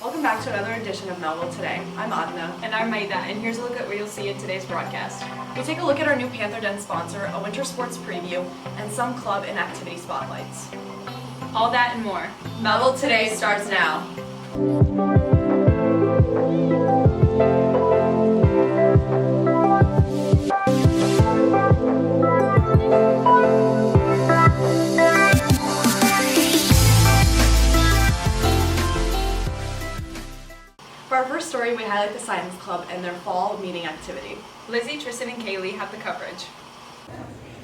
Welcome back to another edition of Mehlville Today. I'm Adna. And I'm Maida, and here's a look at what you'll see in today's broadcast. We take a look at our new Panther Den sponsor, a winter sports preview, and some club and activity spotlights. All that and more. Mehlville Today starts now. For our first story, we highlight the Science Club and their fall meeting activity. Lizzie, Tristan, and Kaylee have the coverage.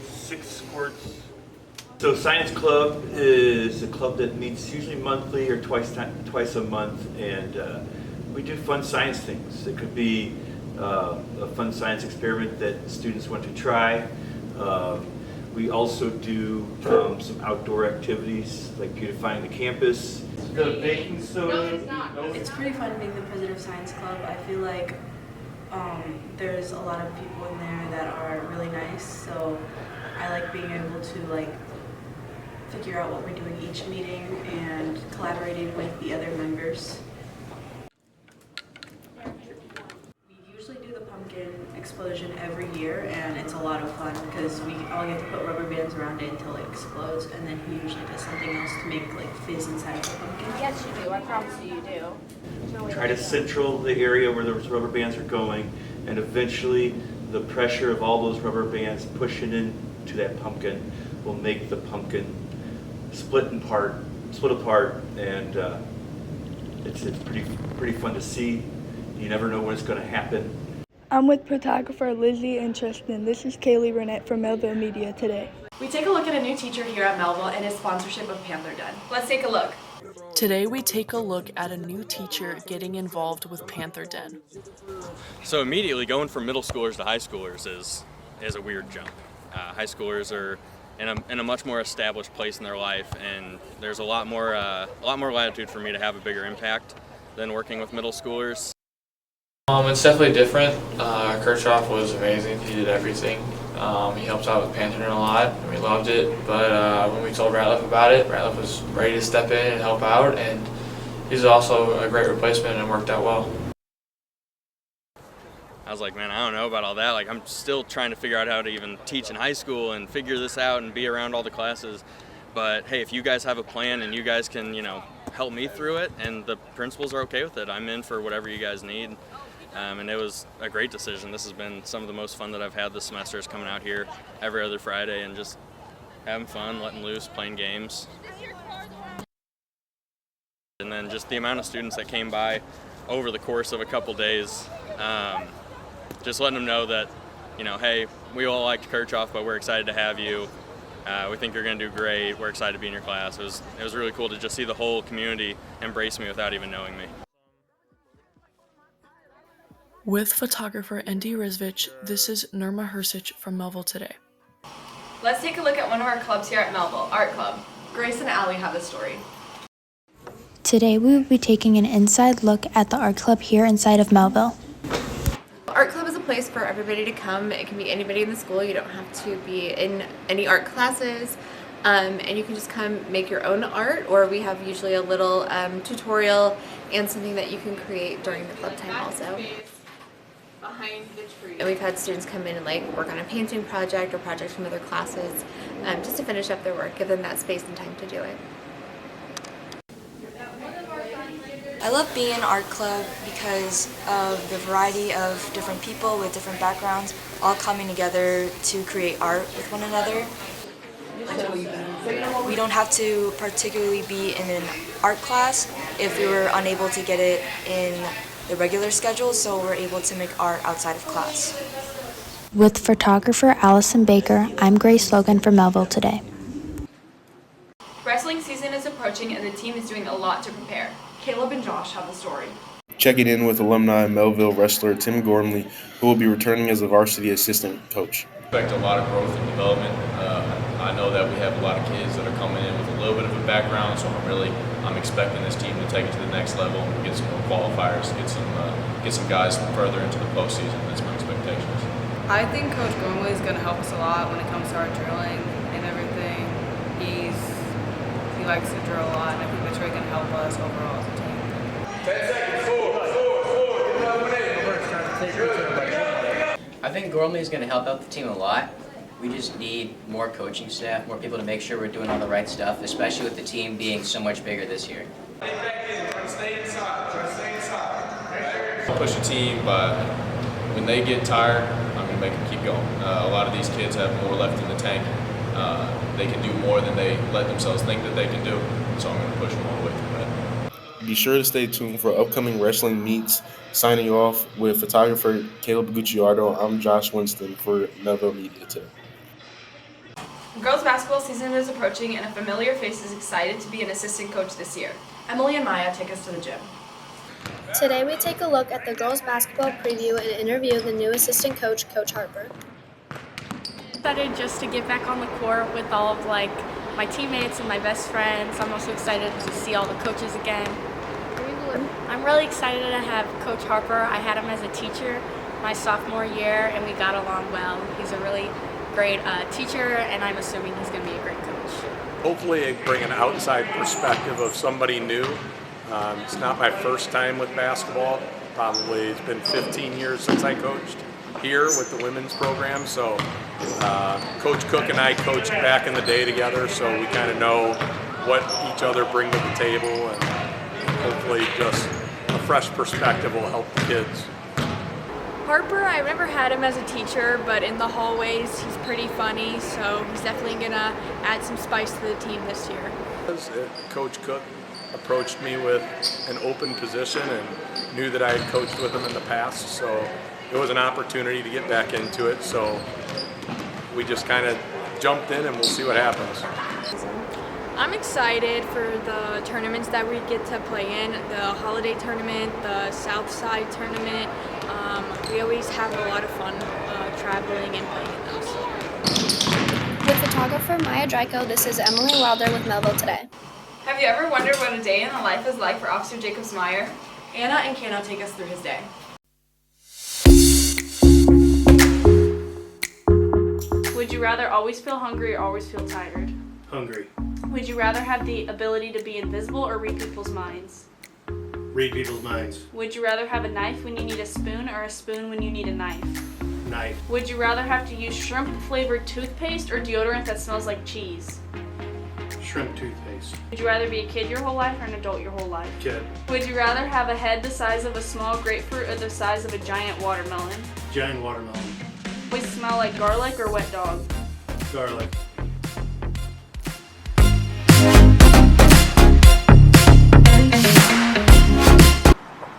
6 sports. So Science Club is a club that meets usually monthly or twice a month, and we do fun science things. It could be a fun science experiment that students want to try. We also do some outdoor activities like beautifying the campus. The baking soda. No, it's not. It's pretty fun being the president of Science Club. I feel like there's a lot of people in there that are really nice, so I like being able to figure out what we're doing each meeting and collaborating with the other members. We usually do the pumpkin explosion every year, and it's a lot of fun because we all get to put rubber bands around it until it explodes, and then he usually does something else to make fizz inside of the pumpkin. Yes, you do. I promise you do. Try to central the area where those rubber bands are going, and eventually the pressure of all those rubber bands pushing into that pumpkin will make the pumpkin split apart, and it's pretty fun to see. You never know when it's going to happen. I'm with photographer Lizzie and Tristan. This is Kaylee Burnett from Mehlville Media Today. We take a look at a new teacher here at Mehlville and his sponsorship of Panther Den. Let's take a look. Today we take a look at a new teacher getting involved with Panther Den. So immediately going from middle schoolers to high schoolers is a weird jump. High schoolers are in a much more established place in their life, and there's a lot more latitude for me to have a bigger impact than working with middle schoolers. It's definitely different. Kirchhoff was amazing. He did everything. He helped out with Panther Den a lot, and we loved it. But when we told Ratliff about it, Ratliff was ready to step in and help out, and he's also a great replacement and worked out well. I was like, man, I don't know about all that. I'm still trying to figure out how to even teach in high school and figure this out and be around all the classes. But hey, if you guys have a plan and you guys can, help me through it, and the principals are okay with it, I'm in for whatever you guys need. And it was a great decision. This has been some of the most fun that I've had this semester, is coming out here every other Friday and just having fun, letting loose, playing games. And then just the amount of students that came by over the course of a couple days, just letting them know that, hey, we all liked Kirchhoff, but we're excited to have you. We think you're going to do great. We're excited to be in your class. It was really cool to just see the whole community embrace me without even knowing me. With photographer Andy Rizvich, this is Nirma Hersich from Mehlville Today. Let's take a look at one of our clubs here at Mehlville, Art Club. Grace and Allie have the story. Today we will be taking an inside look at the art club here inside of Mehlville. Art club is a place for everybody to come. It can be anybody in the school. You don't have to be in any art classes. And you can just come make your own art, or we have usually a little tutorial and something that you can create during the club time also. And we've had students come in and work on a painting project or projects from other classes just to finish up their work, give them that space and time to do it. I love being in art club because of the variety of different people with different backgrounds all coming together to create art with one another. We don't have to particularly be in an art class if we were unable to get it in the regular schedule, so we're able to make art outside of class. With photographer Allison Baker, I'm Grace Logan from Mehlville Today. Wrestling season is approaching and the team is doing a lot to prepare. Caleb and Josh have the story. Checking in with alumni Mehlville wrestler Tim Gormley, who will be returning as a varsity assistant coach. I expect a lot of growth and development. I know that we have a lot of kids that are coming in with a little bit of a background, so I'm expecting this team to take it to the next level and get some more qualifiers, get some guys further into the postseason. That's my expectations. I think Coach Gormley is going to help us a lot when it comes to our drilling and everything. He likes to drill a lot, and I think that's really going to help us overall as a team. think Gormley is going to help out the team a lot. We just need more coaching staff, more people to make sure we're doing all the right stuff, especially with the team being so much bigger this year. Push the team, but when they get tired, I'm going to make them keep going. A lot of these kids have more left in the tank. They can do more than they let themselves think that they can do, so I'm going to push them all the way through that. Be sure to stay tuned for upcoming wrestling meets. Signing off with photographer Caleb Gucciardo, I'm Josh Winston for Mehlville Media today. Girls basketball season is approaching and a familiar face is excited to be an assistant coach this year. Emily and Maya take us to the gym. Today we take a look at the girls basketball preview and interview the new assistant coach, Coach Harper. Excited just to get back on the court with all of my teammates and my best friends. I'm also excited to see all the coaches again. I'm really excited to have Coach Harper. I had him as a teacher my sophomore year and we got along well. He's a really great teacher and I'm assuming he's going to be a great coach. Hopefully bring an outside perspective of somebody new. It's not my first time with basketball. Probably it's been 15 years since I coached here with the women's program. So Coach Cook and I coached back in the day together, so we kind of know what each other bring to the table, and hopefully just a fresh perspective will help the kids. Harper, I've never had him as a teacher, but in the hallways he's pretty funny, so he's definitely going to add some spice to the team this year. Coach Cook approached me with an open position and knew that I had coached with him in the past, so it was an opportunity to get back into it, so we just kind of jumped in and we'll see what happens. I'm excited for the tournaments that we get to play in, the holiday tournament, the Southside tournament. We always have a lot of fun traveling and playing in those. With photographer Maya Dryko, this is Emily Wilder with Mehlville Today. Have you ever wondered what a day in the life is like for Officer Jacobs Meyer? Anna and Kano take us through his day. Would you rather always feel hungry or always feel tired? Hungry. Would you rather have the ability to be invisible or read people's minds? Read people's minds. Would you rather have a knife when you need a spoon or a spoon when you need a knife? Knife. Would you rather have to use shrimp-flavored toothpaste or deodorant that smells like cheese? Shrimp toothpaste. Would you rather be a kid your whole life or an adult your whole life? Kid. Would you rather have a head the size of a small grapefruit or the size of a giant watermelon? Giant watermelon. Would it smell like garlic or wet dog? Garlic.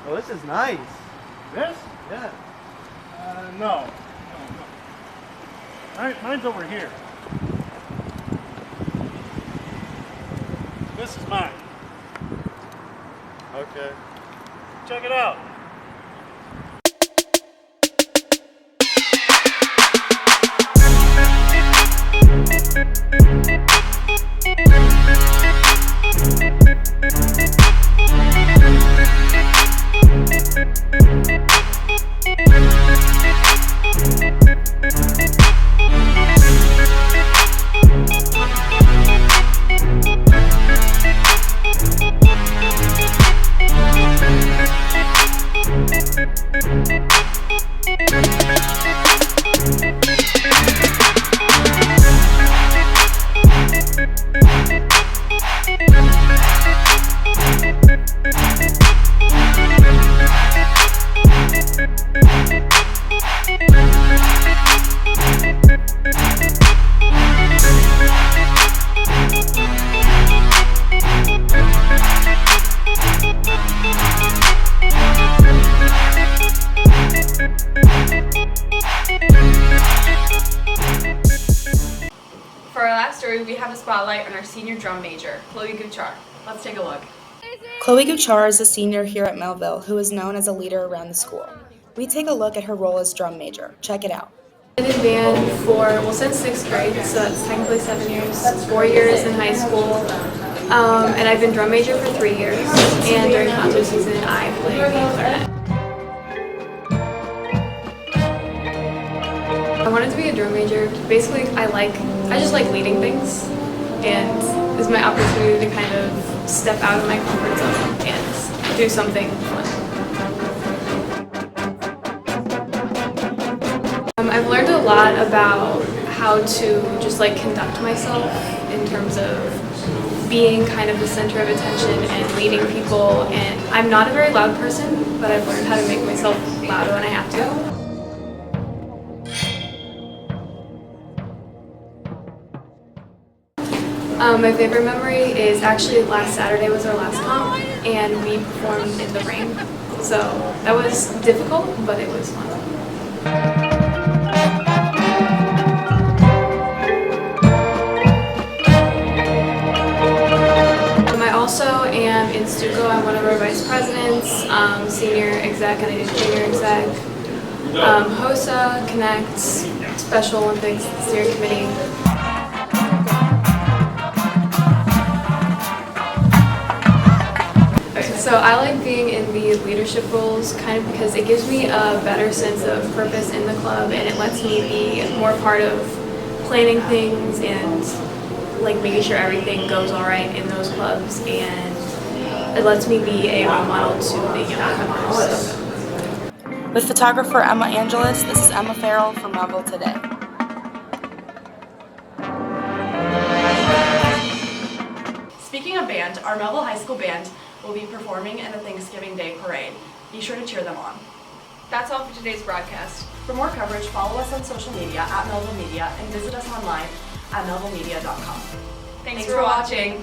Oh, this is nice. This? Yeah. No. Mine's over here. This is mine. Okay. Check it out. For our last story, we have a spotlight on our senior drum major, Chloe Guchar. Let's take a look. Chloe Guchar is a senior here at Mehlville who is known as a leader around the school. We take a look at her role as drum major. Check it out. I've been in band since 6th grade, so that's technically 7 years, 4 years in high school, and I've been drum major for 3 years, and during concert season I play the clarinet. I wanted to be a drum major. Basically, I just like leading things, and this is my opportunity to kind of step out of my comfort zone and do something fun. I've learned a lot about how to just like conduct myself in terms of being kind of the center of attention and leading people. And I'm not a very loud person, but I've learned how to make myself louder when I have to. My favorite memory is actually last Saturday was our last comp, and we performed in the rain. So that was difficult, but it was fun. I also am in Stuco. I'm one of our vice presidents, senior exec, and I do junior exec. HOSA, Connect, Special Olympics, steering committee. So I like being in the leadership roles kind of because it gives me a better sense of purpose in the club, and it lets me be more part of planning things and like making sure everything goes all right in those clubs, and it lets me be a role model to the younger members. With photographer Emma Angelis, this is Emma Farrell from Mehlville Today. Speaking of band, our Mehlville High School band will be performing in the Thanksgiving Day Parade. Be sure to cheer them on. That's all for today's broadcast. For more coverage, follow us on social media at Mehlville Media and visit us online at mehlvillemedia.com. Thanks for watching.